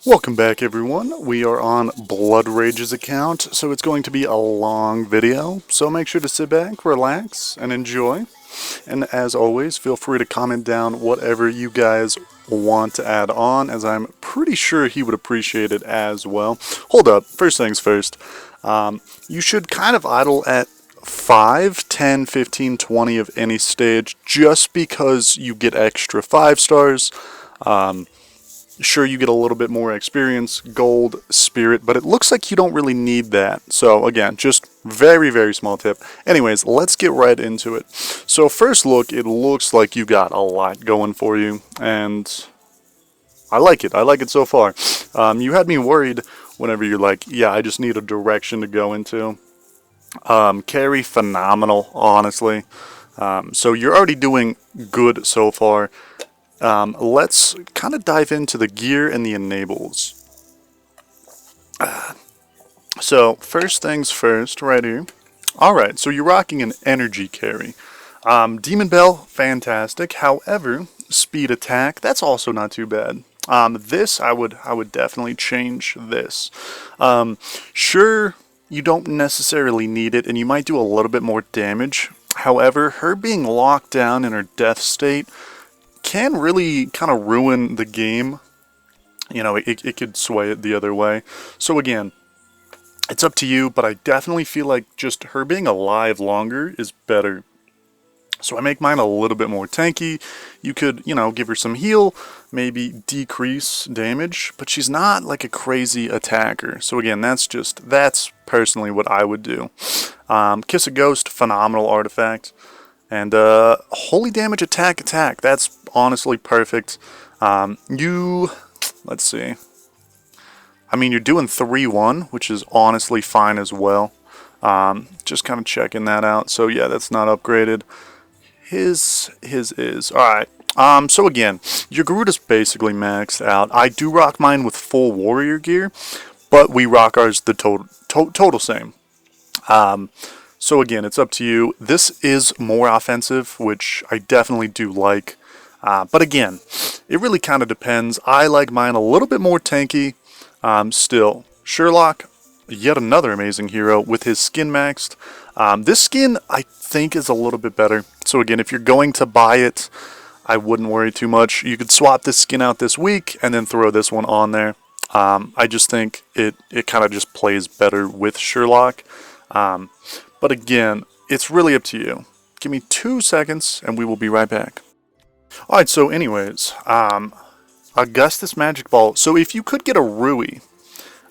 Welcome back, everyone. We are on BloodRage's account, so it's going to be a long video, so make sure to sit back, relax, and enjoy. And as always, feel free to comment down whatever you guys want to add on, as I'm pretty sure he would appreciate it as well. Hold up, first things first. You should kind of idle at 5, 10, 15, 20 of any stage, just because you get extra 5 stars. Sure, you get a little bit more experience, gold, spirit, but it looks like you don't really need that. So again, just very, very small tip. Anyways, let's get right into it. So first look, it looks like you got a lot going for you, and I like it. I like it so far. You had me worried whenever you're like, yeah, I just need a direction to go into. Carry, phenomenal, honestly. So you're already doing good so far. Let's kind of dive into the gear and the enables. So first things first, right here. Alright, so you're rocking an energy carry. Demon Bell, fantastic. However, speed attack, that's also not too bad. This, I would definitely change this. Sure, you don't necessarily need it, and you might do a little bit more damage. However, her being locked down in her death state can really kind of ruin the game. You know, it could sway it the other way. So again, it's up to you, but I definitely feel like just her being alive longer is better. So I make mine a little bit more tanky. You could, you know, give her some heal, maybe decrease damage, but she's not like a crazy attacker. So again, that's personally what I would do. Kiss a Ghost, phenomenal artifact. And holy damage attack, that's honestly perfect. Let's see. I mean, you're doing 3-1, which is honestly fine as well. Just kind of checking that out. So yeah, that's not upgraded. His is. Alright. So again, your Garuda's basically maxed out. I do rock mine with full warrior gear, but we rock ours the total same. So again, it's up to you. This is more offensive, which I definitely do like. But again, it really kind of depends. I like mine a little bit more tanky. Still, Sherlock, yet another amazing hero with his skin maxed. This skin, I think, is a little bit better. So again, if you're going to buy it, I wouldn't worry too much. You could swap this skin out this week and then throw this one on there. I just think it kind of just plays better with Sherlock. But again, it's really up to you. Give me 2 seconds and we will be right back. Alright, so anyways, Augustus Magic Ball. So if you could get a Rui,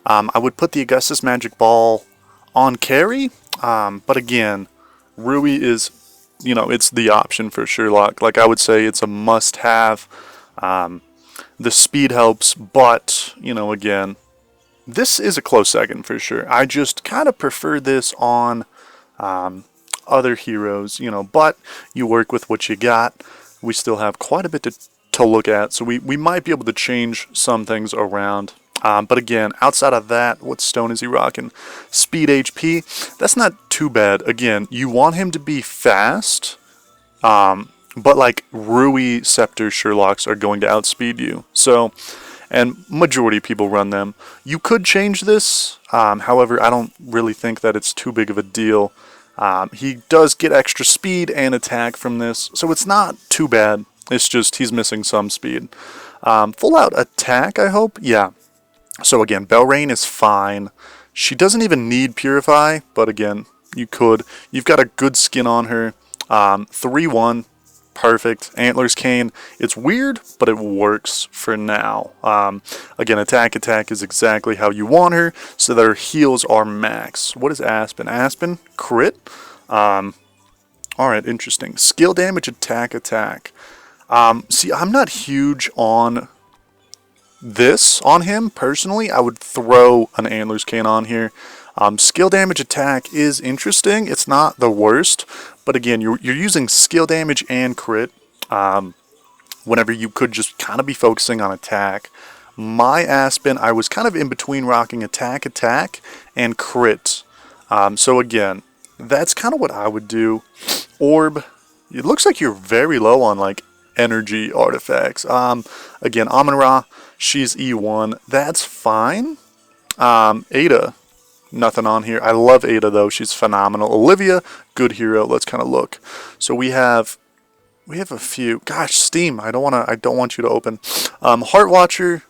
I would put the Augustus Magic Ball on carry. But again, Rui is, you know, it's the option for Sherlock. Like I would say it's a must-have. The speed helps, but, you know, again, this is a close second for sure. I just kind of prefer this on other heroes, you know, but you work with what you got. We still have quite a bit to look at, so we might be able to change some things around. But again, outside of that, what stone is he rocking? Speed HP, that's not too bad. Again, you want him to be fast, but like Rui Scepter Sherlocks are going to outspeed you. So, and majority of people run them. You could change this, however, I don't really think that it's too big of a deal. He does get extra speed and attack from this, so it's not too bad. It's just he's missing some speed. Full out attack, I hope? Yeah. So again, Belrain is fine. She doesn't even need Purify, but again, you could. You've got a good skin on her. 3-1. Perfect. Antlers Cane, it's weird, but it works for now. Again, attack is exactly how you want her, so that her heals are max. What is Aspen? Aspen? Crit? Alright, interesting. Skill damage, attack. See, I'm not huge on this on him, personally. I would throw an Antlers Cane on here. Skill damage attack is interesting. It's not the worst, but again, you're using skill damage and crit whenever you could just kind of be focusing on attack. My Aspen, I was kind of in between rocking attack and crit. So again, that's kind of what I would do. Orb, it looks like you're very low on like energy artifacts. Again, Amon-Ra, she's E1. That's fine. Ada, nothing on here. I love Ada though. She's phenomenal. Olivia, good hero. Let's kind of look. So we have a few. Gosh, Steam. I don't want you to open. Heart Watcher,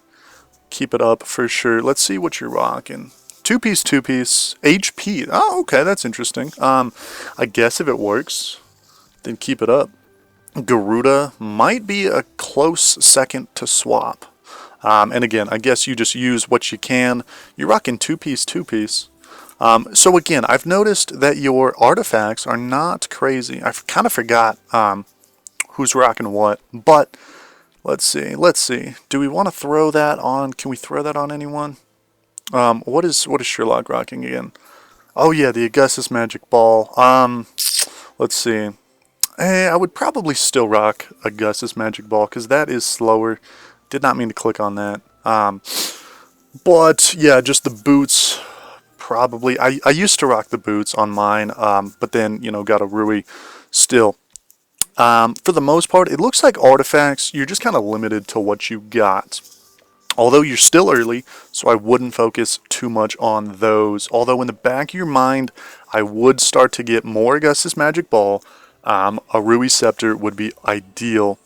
keep it up for sure. Let's see what you're rocking. Two-piece. HP. Oh, okay, that's interesting. I guess if it works, then keep it up. Garuda might be a close second to swap. And again, I guess you just use what you can. You're rocking two-piece. So again, I've noticed that your artifacts are not crazy. I kind of forgot who's rocking what, but let's see. Do we want to throw that on? Can we throw that on anyone? What is Sherlock rocking again? Oh yeah, the Augustus Magic Ball. Let's see. I would probably still rock Augustus Magic Ball because that is slower. Did not mean to click on that. But yeah, just the boots. Probably. I used to rock the boots on mine, but then, got a Rui still. For the most part, it looks like artifacts, you're just kind of limited to what you got. Although you're still early, so I wouldn't focus too much on those. Although in the back of your mind, I would start to get more Augustus Magic Ball. A Rui Scepter would be ideal.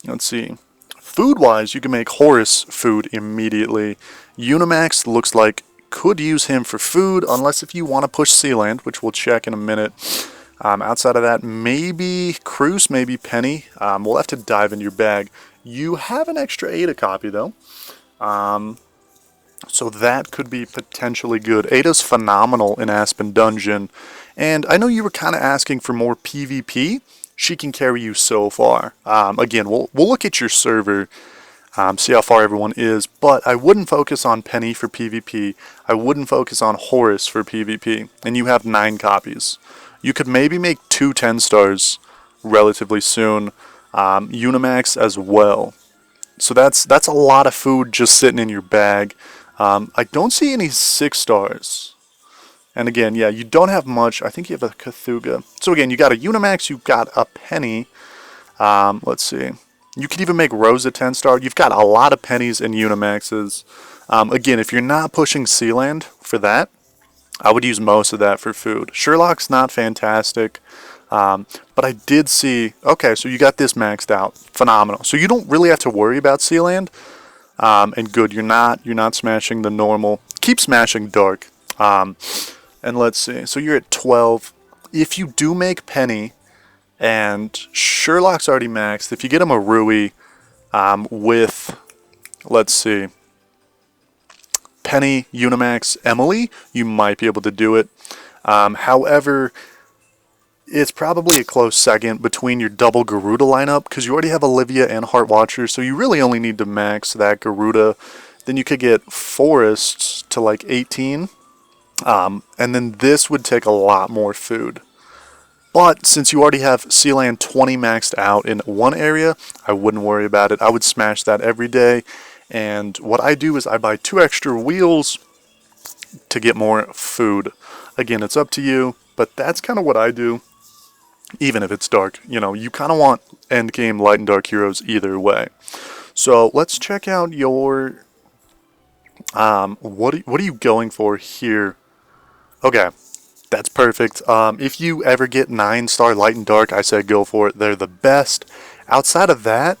Let's see. Food-wise, you can make Horus food immediately. Unimax looks like could use him for food, unless if you want to push Sealand, which we'll check in a minute. Outside of that, maybe Cruz, maybe Penny. We'll have to dive into your bag. You have an extra Ada copy, though. So that could be potentially good. Ada's phenomenal in Aspen Dungeon. And I know you were kind of asking for more PvP. She can carry you so far. Again, we'll look at your server, see how far everyone is. But I wouldn't focus on Penny for PvP. I wouldn't focus on Horus for PvP. And you have 9 copies. You could maybe make 2 10 stars relatively soon. Unimax as well. So that's a lot of food just sitting in your bag. I don't see any 6 stars. And again, yeah, you don't have much. I think you have a Cthulhu. So again, you got a Unimax, you got a Penny. Let's see. You could even make Rose a 10 star. You've got a lot of Pennies and Unimaxes. Again, if you're not pushing Sealand for that, I would use most of that for food. Sherlock's not fantastic. But I did see, okay, so you got this maxed out. Phenomenal. So you don't really have to worry about Sealand. And good, you're not smashing the normal. Keep smashing Dark. And let's see, so you're at 12. If you do make Penny, and Sherlock's already maxed, if you get him a Rui with, let's see, Penny, Unimax, Emily, you might be able to do it. However, it's probably a close second between your double Garuda lineup, because you already have Olivia and Heart Watcher, so you really only need to max that Garuda. Then you could get Forests to like 18. And then this would take a lot more food. But since you already have Sealand 20 maxed out in one area, I wouldn't worry about it. I would smash that every day. And what I do is I buy 2 extra wheels to get more food. Again, it's up to you, but that's kind of what I do. Even if it's dark, you kind of want endgame light and dark heroes either way. So let's check out your, what are you going for here? Okay, that's perfect. If you ever get 9-star light and dark, I say go for it. They're the best. Outside of that,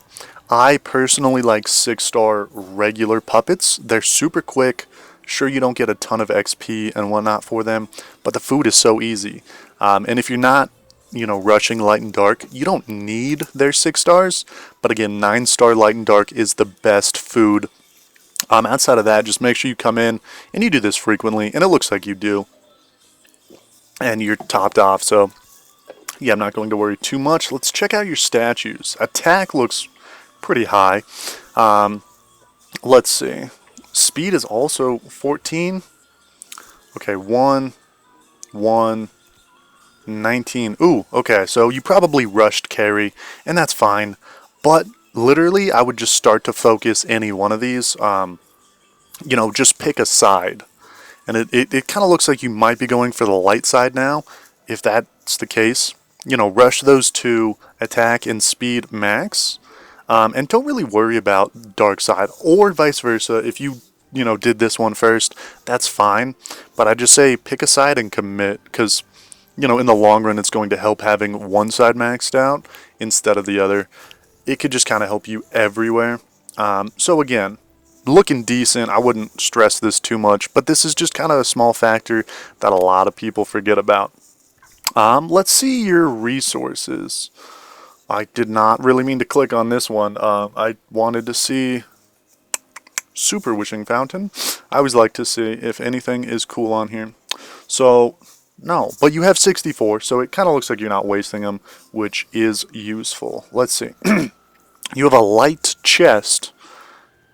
I personally like 6-star regular puppets. They're super quick. Sure, you don't get a ton of XP and whatnot for them, but the food is so easy. And if you're not, rushing light and dark, you don't need their 6 stars. But again, 9-star light and dark is the best food. Outside of that, just make sure you come in and you do this frequently, and it looks like you do. And you're topped off, so yeah, I'm not going to worry too much. Let's check out your statues. Attack looks pretty high. Let's see. Speed is also 14. Okay, 1, 19. Ooh, okay, so you probably rushed carry, and that's fine. But literally, I would just start to focus any one of these. Just pick a side. And it kind of looks like you might be going for the light side now. If that's the case, rush those 2, attack and speed max. And don't really worry about dark side, or vice versa. If you did this one first, that's fine. But I just say pick a side and commit, because in the long run, it's going to help having one side maxed out instead of the other. It could just kind of help you everywhere. So again, looking decent. I wouldn't stress this too much, but this is just kind of a small factor that a lot of people forget about. Let's see your resources. I did not really mean to click on this one. I wanted to see Super Wishing Fountain. I always like to see if anything is cool on here. So, no, but you have 64, so it kind of looks like you're not wasting them, which is useful. Let's see. You have a light chest.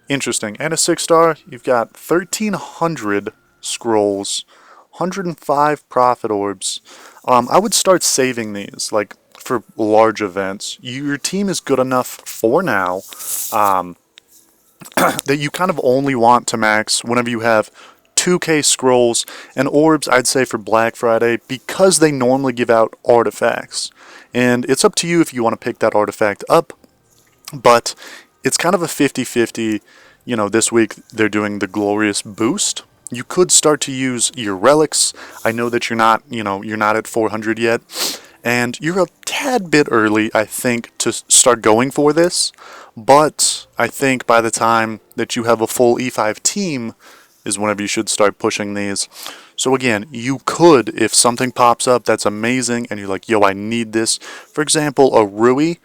Interesting. And a 6-star. You've got 1,300 scrolls, 105 prophet orbs. I would start saving these, like, for large events. Your team is good enough for now that you kind of only want to max whenever you have 2k scrolls and orbs. I'd say for Black Friday, because they normally give out artifacts. And it's up to you if you want to pick that artifact up, but it's kind of a 50-50. This week they're doing the glorious boost. You could start to use your relics. I know that you're not at 400 yet, and you're a tad bit early, I think, to start going for this. But I think by the time that you have a full E5 team is whenever you should start pushing these. So again, you could, if something pops up that's amazing and you're like, yo, I need this. For example, a Rui,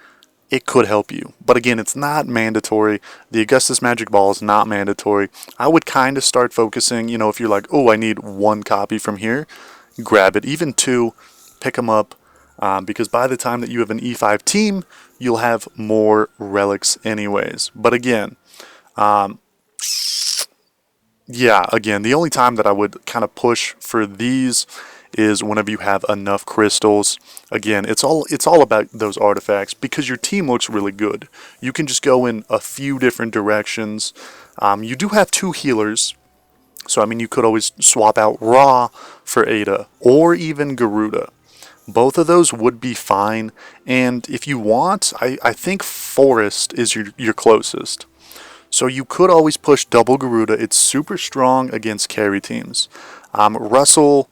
it could help you. But again, it's not mandatory. The Augustus Magic Ball is not mandatory. I would kind of start focusing, if you're like, oh, I need 1 copy from here, grab it. Even 2, pick them up. Because by the time that you have an E5 team, you'll have more relics anyways. But again, the only time that I would kind of push for these is whenever you have enough crystals. Again, it's all about those artifacts, because your team looks really good. You can just go in a few different directions. You do have 2 healers, so I mean you could always swap out Ra for Ada, or even Garuda. Both of those would be fine, and if you want, I think Forest is your closest. So you could always push double Garuda. It's super strong against carry teams. Russell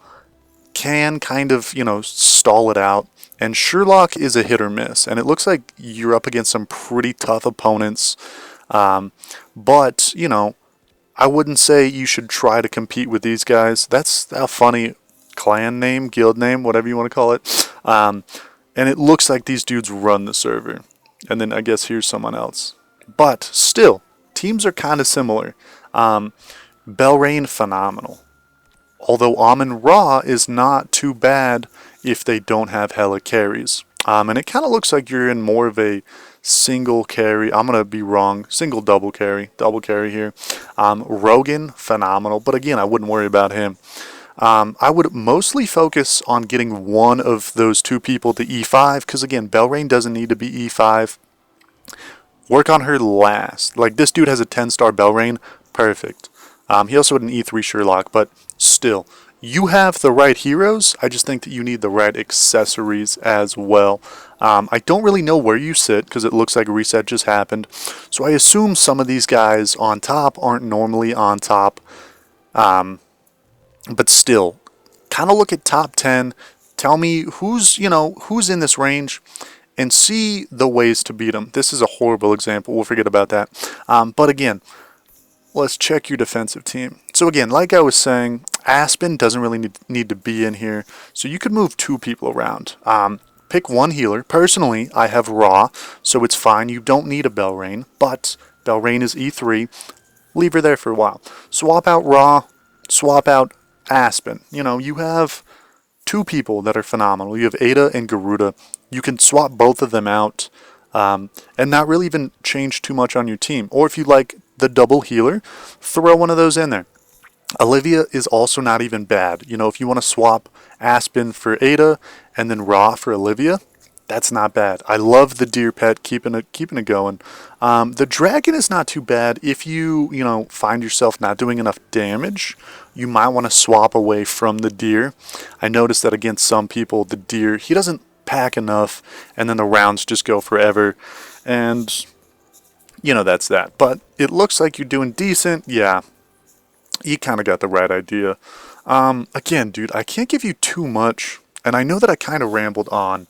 can kind of, stall it out. And Sherlock is a hit or miss. And it looks like you're up against some pretty tough opponents. But, I wouldn't say you should try to compete with these guys. That's a funny clan name, guild name, whatever you want to call it. And it looks like these dudes run the server. And then I guess here's someone else. But still, teams are kind of similar. Belrain, phenomenal. Although Amun-Ra is not too bad if they don't have hella carries. And it kind of looks like you're in more of a single carry. I'm going to be wrong. Single double carry here. Rogan, phenomenal. But again, I wouldn't worry about him. I would mostly focus on getting one of those 2 people to E5. Because again, Belrain doesn't need to be E5. Work on her last. Like, this dude has a 10-star Belrain. Perfect. He also had an E3 Sherlock, but still, you have the right heroes. I just think that you need the right accessories as well. I don't really know where you sit, because it looks like a reset just happened. So I assume some of these guys on top aren't normally on top. But still, kind of look at top 10. Tell me who's in this range, and see the ways to beat them. This is a horrible example. We'll forget about that. But again, let's check your defensive team. So again, like I was saying, Aspen doesn't really need to be in here. So you could move 2 people around. Pick 1 healer. Personally, I have Ra, so it's fine. You don't need a Belrain, but Belrain is E3. Leave her there for a while. Swap out Ra, swap out Aspen. You have 2 people that are phenomenal. You have Ada and Garuda. You can swap both of them out and not really even change too much on your team. Or if you like the double healer, throw one of those in there. Olivia is also not even bad. If you want to swap Aspen for Ada and then Ra for Olivia, that's not bad. I love the deer pet, keeping it going. The dragon is not too bad. If you find yourself not doing enough damage, you might want to swap away from the deer. I noticed that against some people, the deer, he doesn't pack enough, and then the rounds just go forever. And you know, that's that. But it looks like you're doing decent. Yeah, you kind of got the right idea. Again, dude, I can't give you too much, and I know that I kind of rambled on.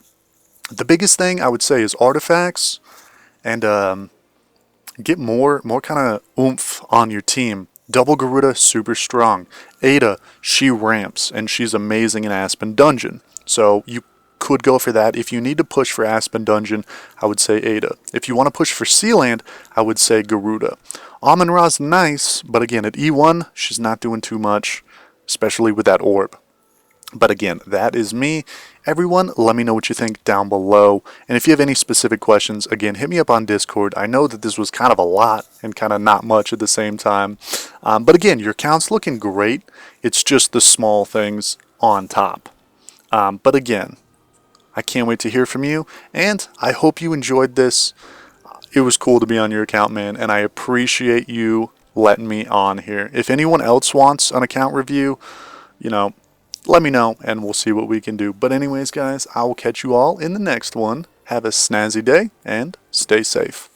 The biggest thing I would say is artifacts, and get more kind of oomph on your team. Double Garuda, super strong. Ada, she ramps, and she's amazing in Aspen Dungeon. So you could go for that. If you need to push for Aspen Dungeon, I would say Ada. If you want to push for Sealand, I would say Garuda. Amon-Ra's nice, but again, at E1, she's not doing too much, especially with that orb. But again, that is me. Everyone, let me know what you think down below. And if you have any specific questions, again, hit me up on Discord. I know that this was kind of a lot and kind of not much at the same time. But again, your account's looking great. It's just the small things on top. But again, I can't wait to hear from you. And I hope you enjoyed this. It was cool to be on your account, man. And I appreciate you letting me on here. If anyone else wants an account review, you know, let me know and we'll see what we can do. But anyways, guys, I will catch you all in the next one. Have a snazzy day and stay safe.